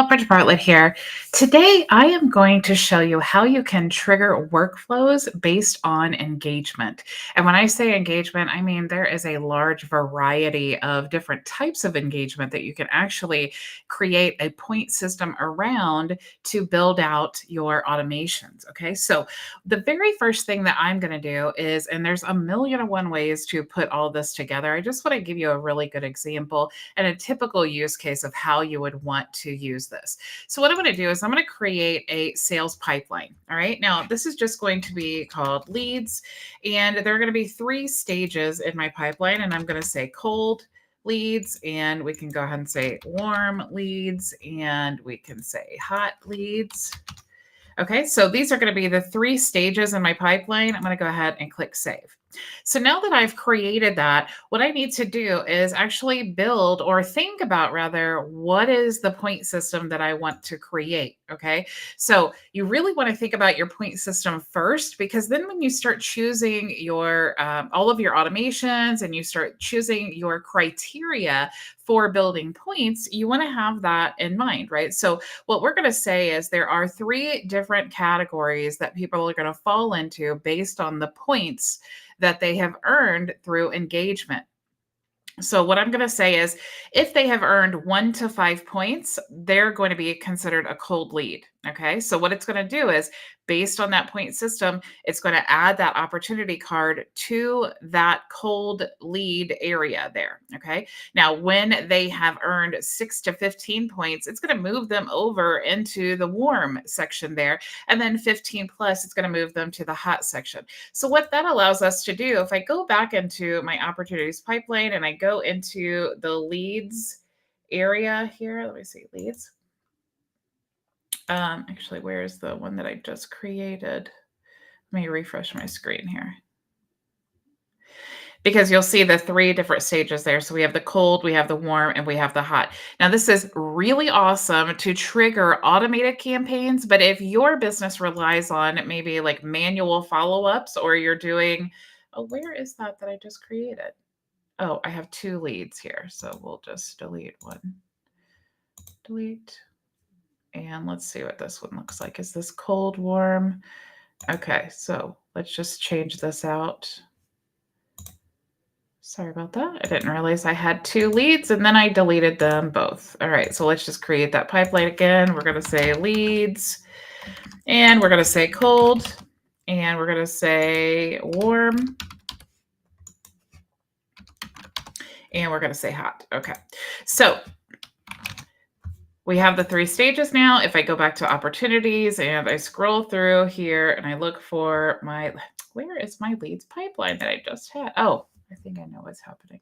y'all, Bridget Bartlett here. Today, I am going to show you how you can trigger workflows based on engagement. And when I say engagement, I mean there is a large variety of different types of engagement that you can actually create a point system around to build out your automations. Okay, so the very first thing that I'm going to do is, and there's a million and one ways to put all this together. I just want to give you a really good example and a typical use case of how you would want to use this. So what I'm going to do is I'm going to create a sales pipeline. All right. Now this is just going to be called leads, and there are going to be 3 stages in my pipeline, and I'm going to say cold leads, and we can go ahead and say warm leads, and we can say hot leads. Okay, so these are going to be the 3 stages in my pipeline. I'm going to go ahead and click save. So now that I've created that, what I need to do is actually build, or think about rather, what is the point system that I want to create. Okay, so you really want to think about your point system first, because then when you start choosing your all of your automations and you start choosing your criteria for building points, you want to have that in mind, right? So what we're going to say is there are 3 different categories that people are going to fall into based on the points that they have earned through engagement. So what I'm going to say is if they have earned 1 to 5 points, they're going to be considered a cold lead. Okay. So what it's going to do is, based on that point system, it's going to add that opportunity card to that cold lead area there. Okay. Now, when they have earned 6 to 15 points, it's going to move them over into the warm section there. And then 15 plus, it's going to move them to the hot section. So what that allows us to do, if I go back into my opportunities pipeline and I go into the leads area here, let me see, leads. Actually, where's the one that I just created? Let me refresh my screen here, because you'll see the 3 different stages there. So we have the cold, we have the warm, and we have the hot. Now, this is really awesome to trigger automated campaigns, but if your business relies on maybe like manual follow-ups, or you're doing, oh, where is that I just created? Oh, I have 2 leads here. So we'll just delete one. Delete. And let's see what this one looks like. Is this cold, warm? Okay, so let's just change this out. Sorry about that. I didn't realize I had 2 leads, and then I deleted them both. All right, so let's just create that pipeline again. We're going to say leads, and we're going to say cold, and we're going to say warm, and we're going to say hot. Okay, so we have the 3 stages now. If I go back to opportunities and I scroll through here and I look for my, where is my leads pipeline that I just had? Oh, I think I know what's happening.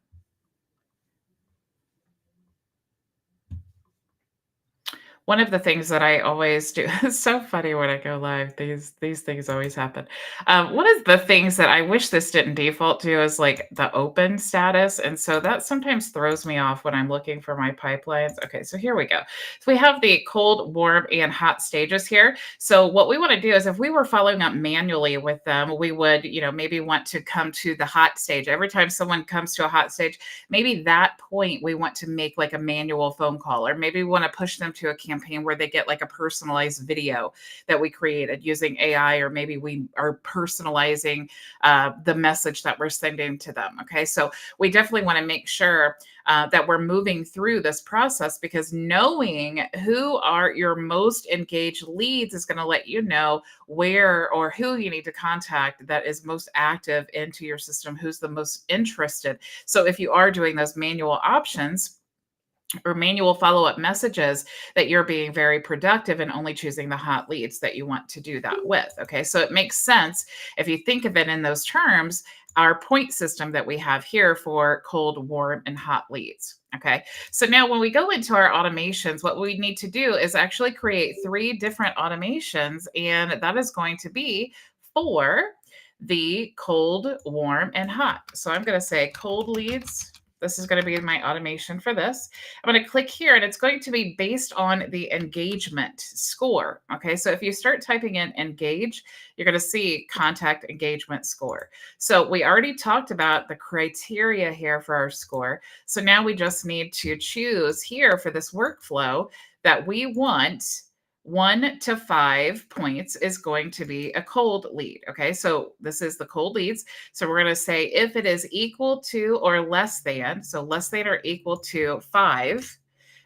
One of the things that I always do, it's so funny when I go live, these things always happen. One of the things that I wish this didn't default to is like the open status. And so that sometimes throws me off when I'm looking for my pipelines. Okay, so here we go. So we have the cold, warm, and hot stages here. So what we want to do is, if we were following up manually with them, we would, maybe want to come to the hot stage. Every time someone comes to a hot stage, maybe that point we want to make like a manual phone call, or maybe we want to push them to a campaign where they get like a personalized video that we created using AI, or maybe we are personalizing the message that we're sending to them. Okay, so we definitely want to make sure that we're moving through this process, because knowing who are your most engaged leads is going to let you know where or who you need to contact that is most active into your system, who's the most interested. So if you are doing those manual options or manual follow-up messages, that you're being very productive and only choosing the hot leads that you want to do that with. Okay, so it makes sense if you think of it in those terms, our point system that we have here for cold, warm, and hot leads. Okay, so now when we go into our automations, what we need to do is actually create 3 different automations, and that is going to be for the cold, warm, and hot. So I'm going to say cold leads. This is going to be my automation for this. I'm going to click here, and it's going to be based on the engagement score. Okay, so if you start typing in engage, you're going to see contact engagement score. So we already talked about the criteria here for our score. So now we just need to choose here for this workflow that we want 1 to 5 points is going to be a cold lead. Okay, so this is the cold leads. So we're going to say if it is equal to or less than, so less than or equal to 5,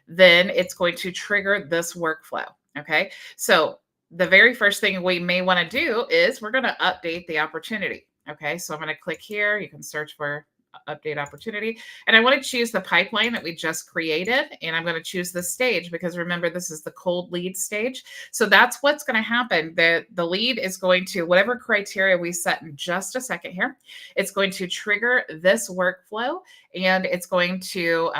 then it's going to trigger this workflow. Okay, so the very first thing we may want to do is we're going to update the opportunity. Okay, so I'm going to click here. You can search for update opportunity. And I want to choose the pipeline that we just created. And I'm going to choose the stage because remember, this is the cold lead stage. So that's what's going to happen. The lead is going to, whatever criteria we set in just a second here, it's going to trigger this workflow. And it's going to,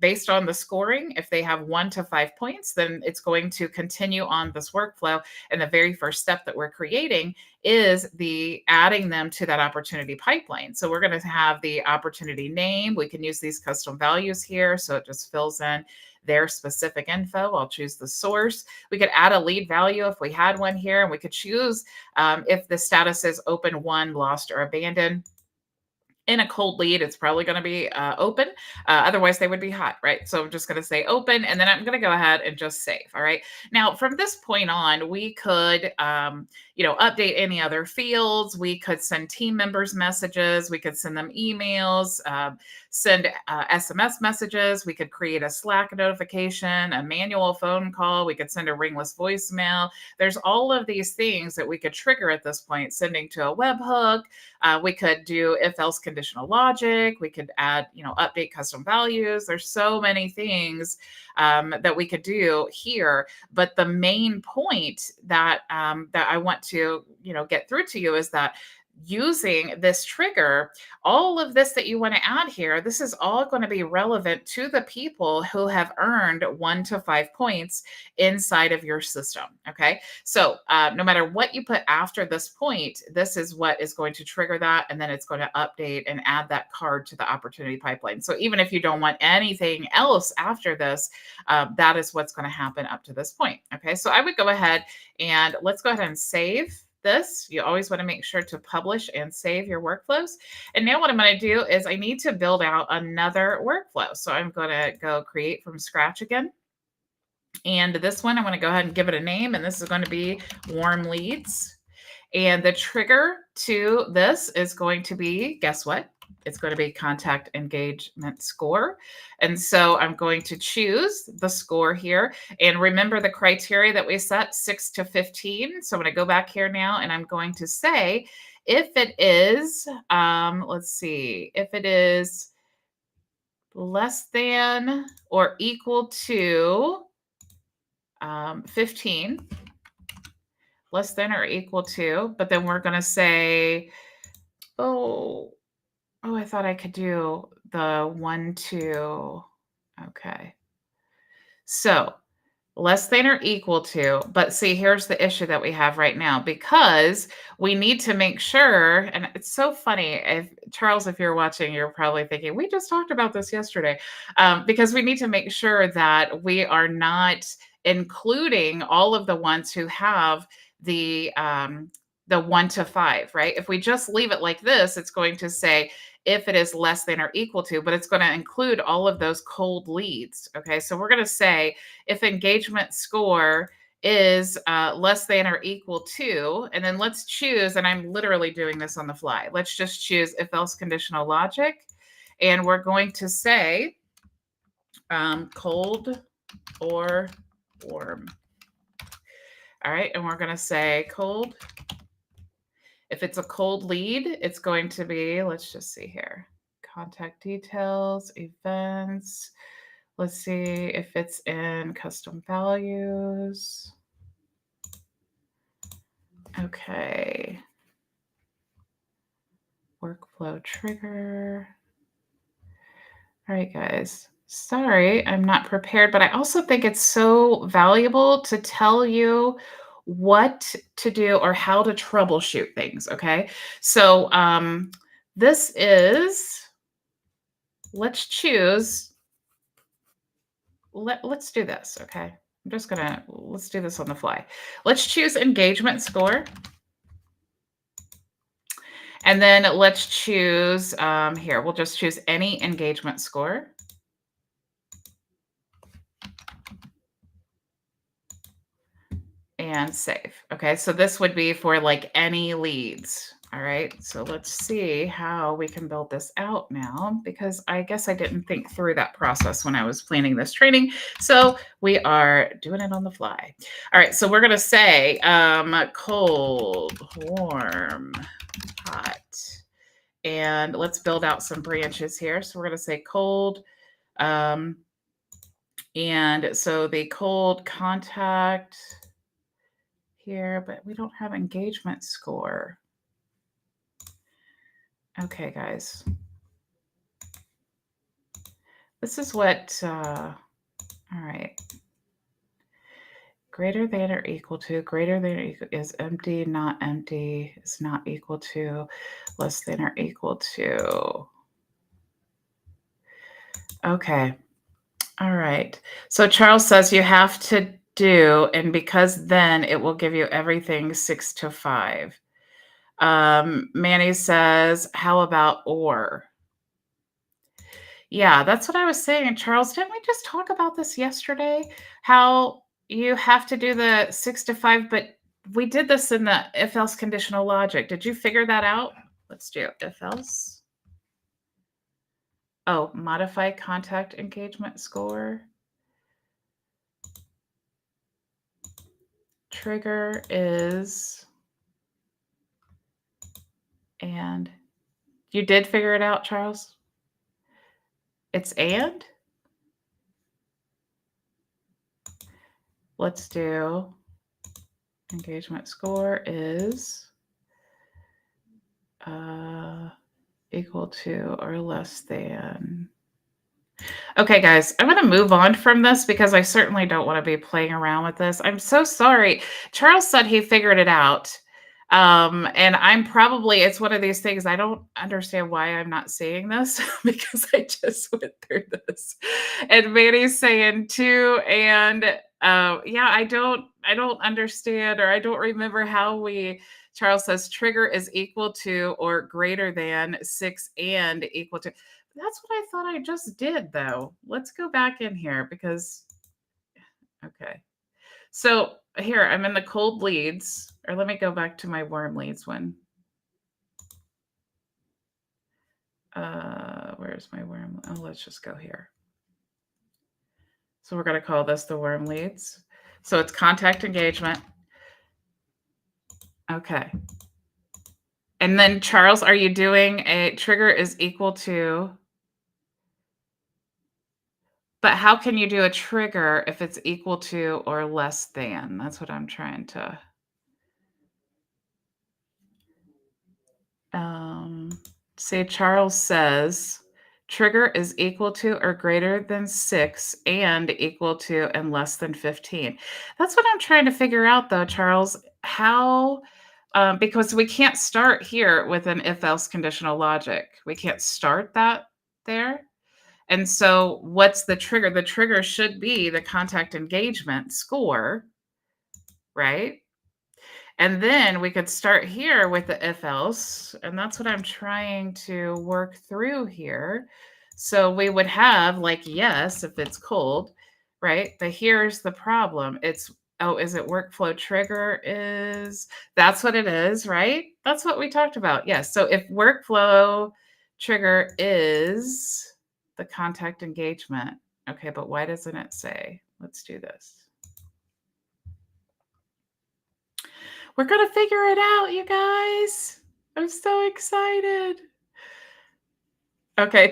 based on the scoring, if they have 1 to 5 points, then it's going to continue on this workflow. And the very first step that we're creating is the adding them to that opportunity pipeline. So we're going to have the opportunity name. We can use these custom values here. So it just fills in their specific info. I'll choose the source. We could add a lead value if we had one here, and we could choose if the status is open, won, lost, or abandoned. In a cold lead, it's probably going to be open. Otherwise, they would be hot, right? So I'm just going to say open, and then I'm going to go ahead and just save. All right. Now, from this point on, we could, update any other fields. We could send team members messages. We could send them emails, send SMS messages. We could create a Slack notification, a manual phone call. We could send a ringless voicemail. There's all of these things that we could trigger at this point, sending to a webhook. We could do if else conditional logic. We could add, update custom values. There's so many things that we could do here. But the main point that I want to, get through to you is that using this trigger, all of this that you want to add here, this is all going to be relevant to the people who have earned 1 to 5 points inside of your system. Okay. So no matter what you put after this point, this is what is going to trigger that. And then it's going to update and add that card to the opportunity pipeline. So even if you don't want anything else after this, that is what's going to happen up to this point. Okay. So I would go ahead and let's go ahead and save this. You always want to make sure to publish and save your workflows. And now what I'm going to do is I need to build out another workflow. So I'm going to go create from scratch again. And this one, I'm going to go ahead and give it a name. And this is going to be warm leads. And the trigger to this is going to be, guess what? It's going to be contact engagement score. And so I'm going to choose the score here. And remember the criteria that we set, 6 to 15. So I'm going to go back here now and I'm going to say, if it is, let's see, if it is less than or equal to 15, less than or equal to, but then we're going to say, I thought I could do the 1, 2. Okay. So less than or equal to, but see, here's the issue that we have right now, because we need to make sure, and it's so funny, if Charles, if you're watching, you're probably thinking, we just talked about this yesterday, because we need to make sure that we are not including all of the ones who have the 1 to 5, right? If we just leave it like this, it's going to say if it is less than or equal to, but it's going to include all of those cold leads. Okay, so we're going to say if engagement score is less than or equal to, and then let's choose, and I'm literally doing this on the fly. Let's just choose if else conditional logic. And we're going to say cold or warm. All right, and we're going to say cold. If it's a cold lead, it's going to be, let's just see here, contact details, events. Let's see if it's in custom values. Okay. Workflow trigger. All right, guys. Sorry, I'm not prepared, but I also think it's so valuable to tell you what to do or how to troubleshoot things. Okay. So this is, let's choose, let's do this. Okay. I'm just gonna, let's do this on the fly. Let's choose engagement score. And then let's choose here, we'll just choose any engagement score. and save. Okay, so this would be for like any leads. All right, so let's see how we can build this out now, because I guess I didn't think through that process when I was planning this training. So we are doing it on the fly. All right, so we're going to say cold, warm, hot. And let's build out some branches here. So we're going to say cold. And so the cold contact here, but we don't have engagement score. Okay, guys. This is what, all right. Greater than or equal to, greater than or equal is empty, not empty, is not equal to, less than or equal to. Okay. All right. So Charles says you have to do, and because then it will give you everything 6 to 5. Manny says, how about or? Yeah, that's what I was saying. Charles, didn't we just talk about this yesterday? How you have to do the 6 to 5, but we did this in the if else conditional logic. Did you figure that out? Let's do if else. Oh, modify contact engagement score. Trigger is, and you did figure it out, Charles? It's and? Let's do engagement score is equal to or less than. Okay, guys, I'm going to move on from this because I certainly don't want to be playing around with this. I'm so sorry. Charles said he figured it out. And I'm probably, it's one of these things, I don't understand why I'm not seeing this because I just went through this. And Manny's saying too, and yeah, I don't understand, or I don't remember how Charles says trigger is equal to or greater than 6 and equal to. That's what I thought I just did, though. Let's go back in here because, okay. So here, I'm in the cold leads, or let me go back to my warm leads one. Where's my warm? Oh, let's just go here. So we're going to call this the warm leads. So it's contact engagement. Okay. And then Charles, are you doing a trigger is equal to? But how can you do a trigger if it's equal to or less than? That's what I'm trying to. Say Charles says trigger is equal to or greater than 6 and equal to and less than 15. That's what I'm trying to figure out, though, Charles. How, because we can't start here with an if else conditional logic. We can't start that there. And so what's the trigger? The trigger should be the contact engagement score, right? And then we could start here with the if else, and that's what I'm trying to work through here. So we would have like, yes, if it's cold, right? But here's the problem. It's, oh, is it workflow trigger is, that's what it is, right? That's what we talked about. Yes. So if workflow trigger is the contact engagement, okay, but why doesn't it say? Let's do this. We're going to figure it out, you guys. I'm so excited. Okay.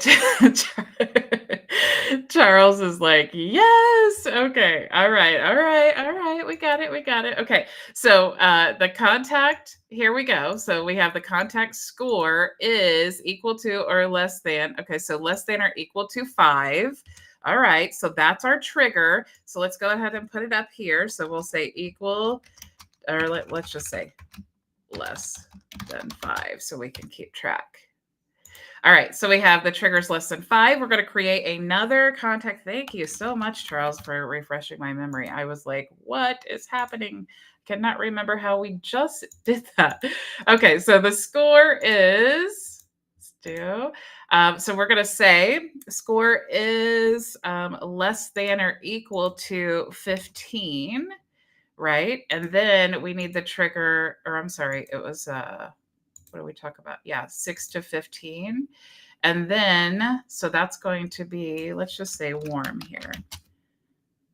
Charles is like, yes. Okay. All right. All right. All right. We got it. We got it. Okay. So the contact, here we go. So we have the contact score is equal to or less than. Okay. So less than or equal to 5. All right. So that's our trigger. So let's go ahead and put it up here. So we'll say equal, or let's just say less than 5 so we can keep track. All right, so we have the triggers less than 5. We're going to create another contact. Thank you so much, Charles, for refreshing my memory. I was like, what is happening? Cannot remember how we just did that. Okay, so the score is, so we're going to say score is less than or equal to 15. right? And then we need the trigger, or I'm sorry, it was what do we talk about? Yeah, 6 to 15. And then, so that's going to be, let's just say warm here,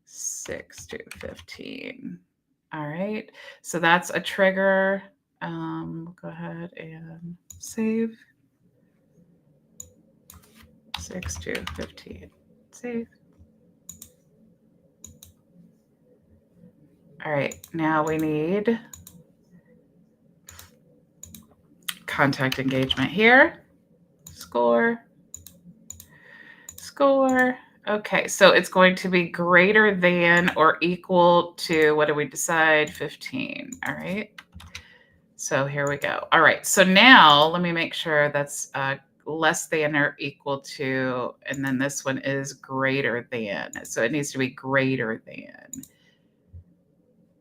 6 to 15. All right. So that's a trigger. Go ahead and save. 6 to 15. Save. All right. Now we need contact engagement here. Score. Score. Okay, so it's going to be greater than or equal to, what do we decide? 15. All right. So here we go. All right. So now let me make sure that's less than or equal to, and then this one is greater than. So it needs to be greater than.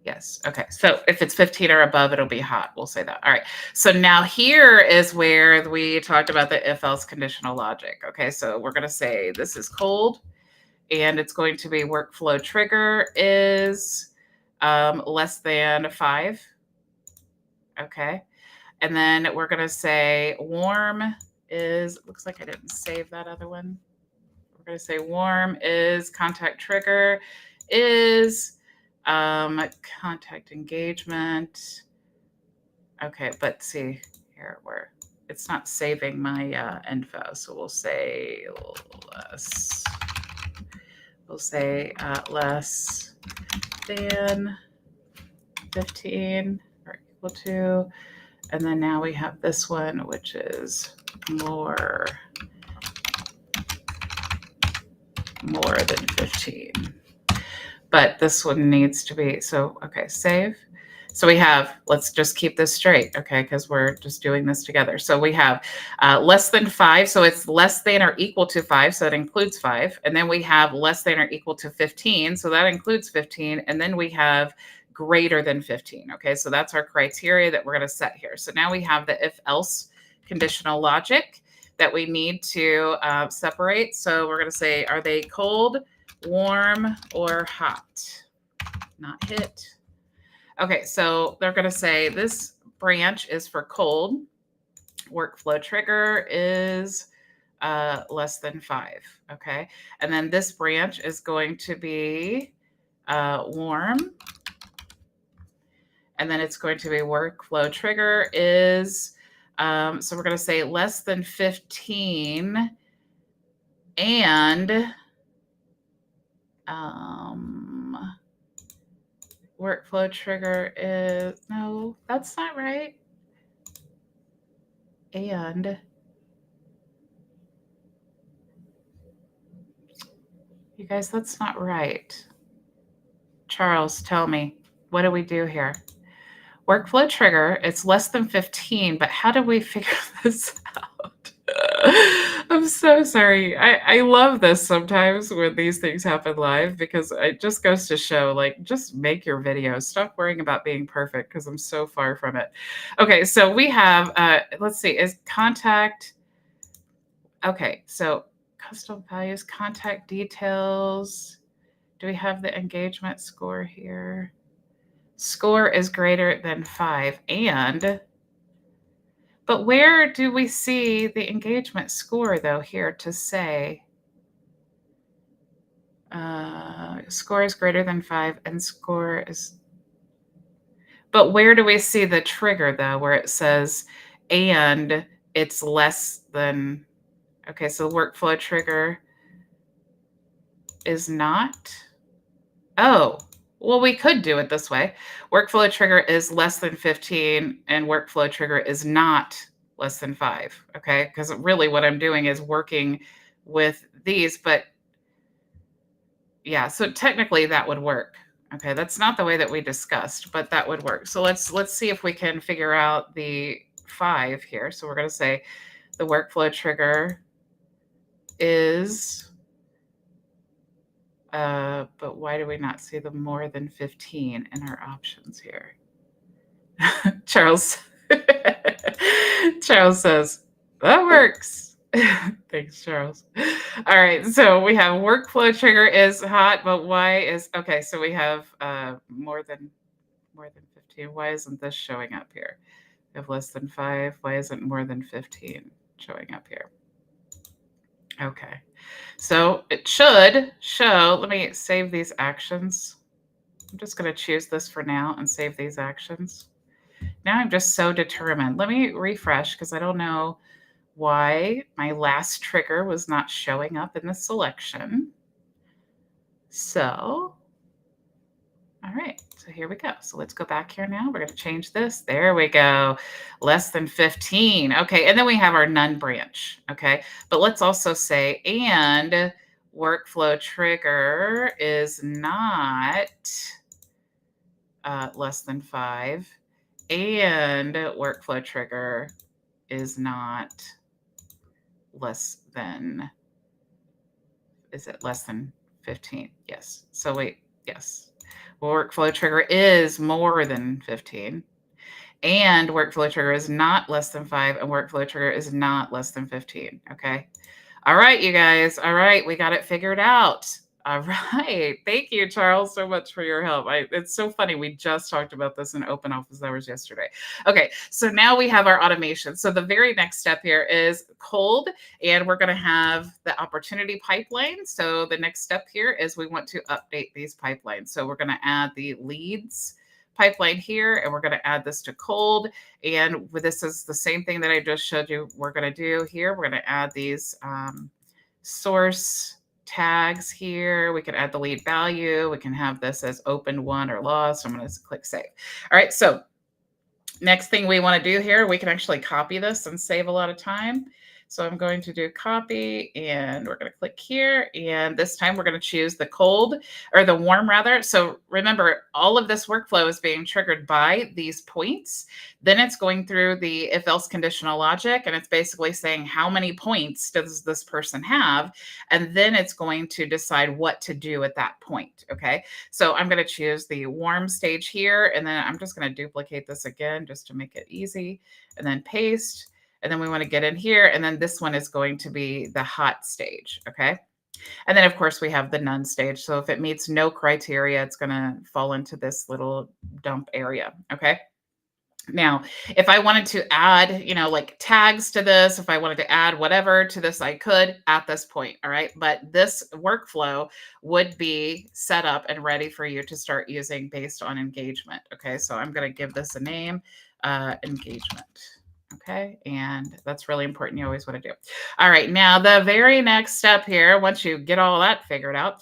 Yes. Okay. So if it's 15 or above, it'll be hot. We'll say that. All right. So now here is where we talked about the if else conditional logic. Okay. So we're going to say this is cold, and it's going to be workflow trigger is less than 5. Okay. And then we're going to say warm is, looks like I didn't save that other one. We're going to say warm is contact trigger is contact engagement. Okay, but see here where it's not saving my info. So we'll say less. We'll say less than 15 or equal to. And then now we have this one, which is more than 15. But this one needs to be, so, okay, save. So we have, let's just keep this straight, okay, because we're just doing this together. So we have less than 5, so it's less than or equal to 5, so it includes 5. And then we have less than or equal to 15, so that includes 15. And then we have greater than 15, okay? So that's our criteria that we're going to set here. So now we have the if-else conditional logic that we need to separate. So we're going to say, are they cold, warm, or hot? Not hit. Okay, so they're going to say this branch is for cold. Workflow trigger is less than 5. Okay, and then this branch is going to be warm. And then it's going to be workflow trigger is, so we're going to say less than 15 and workflow trigger is, no, that's not right. And you guys, that's not right. Charles, tell me, what do we do here? Workflow trigger, it's less than 15, but how do we figure this out? I'm so sorry. I love this sometimes when these things happen live because it just goes to show, like, just make your videos. Stop worrying about being perfect because I'm so far from it. Okay, so we have, let's see, is contact, okay, so custom values, contact details. Do we have the engagement score here? Score is greater than 5 and, but where do we see the engagement score though here to say score is greater than 5 and score is, but where do we see the trigger though where it says and it's less than, okay, so workflow trigger is not, oh, well, we could do it this way. Workflow trigger is less than 15 and workflow trigger is not less than 5, okay? Because really what I'm doing is working with these, but yeah, so technically that would work. Okay, that's not the way that we discussed, but that would work. So let's see if we can figure out the 5 here. So we're going to say the workflow trigger is, but why do we not see the more than 15 in our options here? Charles Charles says, that works. Thanks, Charles. All right, so we have workflow trigger is hot, but why is, okay, so we have more than more than 15. Why isn't this showing up here? We have less than 5. Why isn't more than 15 showing up here? Okay. So it should show, let me save these actions. I'm just going to choose this for now and save these actions. Now I'm just so determined. Let me refresh because I don't know why my last trigger was not showing up in the selection. So, all right, so here we go. So let's go back here now. We're going to change this. There we go. Less than 15. Okay, and then we have our none branch. Okay, but let's also say, and workflow trigger is not less than 5, and workflow trigger is not less than, is it less than 15? Yes. So wait, yes. Workflow trigger is more than 15, and workflow trigger is not less than 5, and workflow trigger is not less than 15. Okay. All right, you guys. All right, we got it figured out. All right. Thank you, Charles, so much for your help. It's so funny. We just talked about this in open office hours yesterday. Okay, so now we have our automation. So the very next step here is cold, and we're going to have the opportunity pipeline. So the next step here is we want to update these pipelines. So we're going to add the leads pipeline here, and we're going to add this to cold. And this is the same thing that I just showed you we're going to do here. We're going to add these source tags here. We can add the lead value. We can have this as open, won, or lost. I'm going to click save. All right, so next thing we want to do here, we can actually copy this and save a lot of time. So I'm going to do copy, and we're going to click here. And this time we're going to choose the cold, or the warm rather. So remember, all of this workflow is being triggered by these points. Then it's going through the if else conditional logic, and it's basically saying how many points does this person have? And then it's going to decide what to do at that point. Okay. So I'm going to choose the warm stage here, and then I'm just going to duplicate this again just to make it easy, and then paste. And then we want to get in here, and then this one is going to be the hot stage, okay? And then, of course, we have the none stage. So if it meets no criteria, it's going to fall into this little dump area, okay? Now, if I wanted to add, like tags to this, if I wanted to add whatever to this, I could at this point, all right? But this workflow would be set up and ready for you to start using based on engagement, okay? So I'm going to give this a name, engagement. Okay, and that's really important. You always want to do. All right, now the very next step here, once you get all that figured out,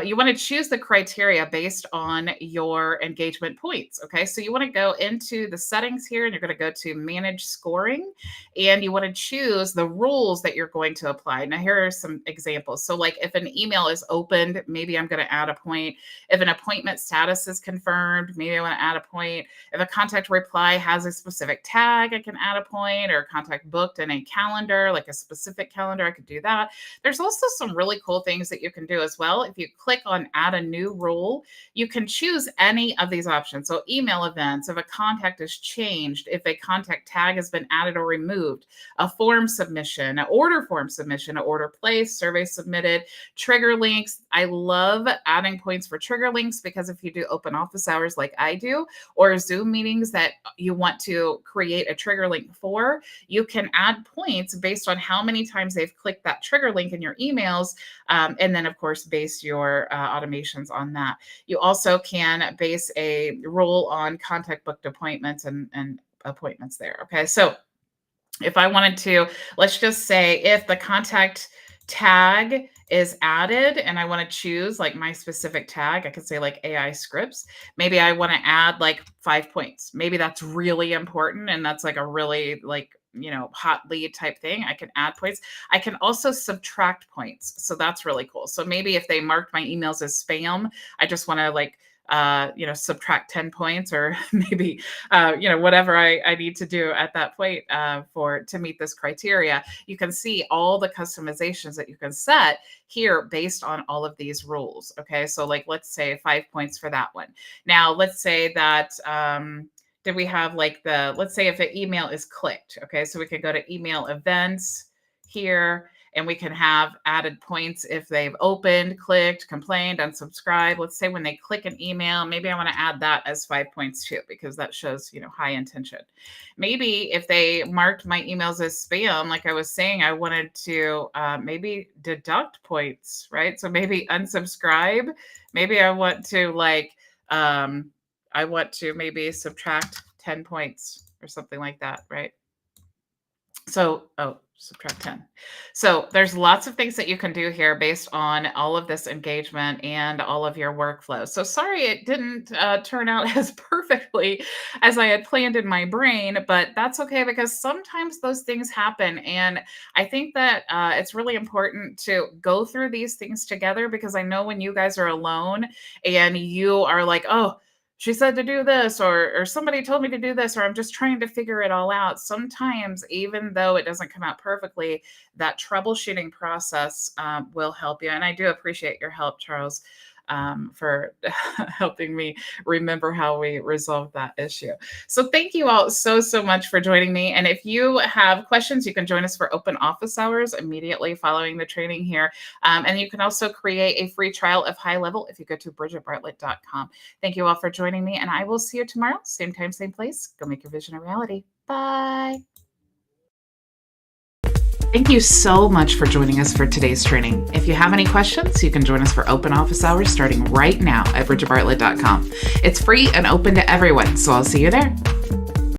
you want to choose the criteria based on your engagement points. Okay, so you want to go into the settings here, and you're going to go to manage scoring, and you want to choose the rules that you're going to apply. Now, here are some examples. So, like if an email is opened, maybe I'm going to add a point. If an appointment status is confirmed, maybe I want to add a point. If a contact reply has a specific tag, I can add a point, or contact booked in a calendar, like a specific calendar, I could do that. There's also some really cool things that you can do as well. If you click on add a new rule, you can choose any of these options. So email events, if a contact is changed, if a contact tag has been added or removed, a form submission, an order form submission, an order placed, survey submitted, trigger links. I love adding points for trigger links because if you do open office hours like I do, or Zoom meetings that you want to create a trigger link for, you can add points based on how many times they've clicked that trigger link in your emails. And then, of course, base your automations on that. You also can base a rule on contact booked appointments and appointments there. Okay, so if I wanted to, let's just say if the contact tag is added and I want to choose like my specific tag, I could say like AI scripts. Maybe I want to add like 5 points. Maybe that's really important. And that's like a really hot lead type thing. I can add points. I can also subtract points. So that's really cool. So maybe if they marked my emails as spam, I just want to subtract 10 points, or maybe, whatever I need to do at that point to meet this criteria. You can see all the customizations that you can set here based on all of these rules. Okay. So like, let's say 5 points for that one. Now let's say that, did we have let's say if an email is clicked. Okay. So we could go to email events here. and we can have added points if they've opened, clicked, complained, unsubscribed. Let's say when they click an email, maybe I want to add that as 5 points too, because that shows, high intention. Maybe if they marked my emails as spam, like I was saying, I wanted to maybe deduct points, right? So maybe unsubscribe. Maybe I want to maybe subtract 10 points or something like that, right? So, subtract 10. So there's lots of things that you can do here based on all of this engagement and all of your workflow. So sorry it didn't turn out as perfectly as I had planned in my brain, but that's okay because sometimes those things happen. And I think that it's really important to go through these things together, because I know when you guys are alone and you are like, oh, she said to do this, or somebody told me to do this, or I'm just trying to figure it all out. Sometimes, even though it doesn't come out perfectly, that troubleshooting process will help you. And I do appreciate your help, Charles, for helping me remember how we resolved that issue. So thank you all so much for joining me. And if you have questions, you can join us for open office hours immediately following the training here. And you can also create a free trial of HighLevel if you go to bridgetbartlett.com. Thank you all for joining me, and I will see you tomorrow, same time, same place. Go make your vision a reality. Bye. Thank you so much for joining us for today's training. If you have any questions, you can join us for open office hours starting right now at bridgetbartlett.com. It's free and open to everyone, so I'll see you there.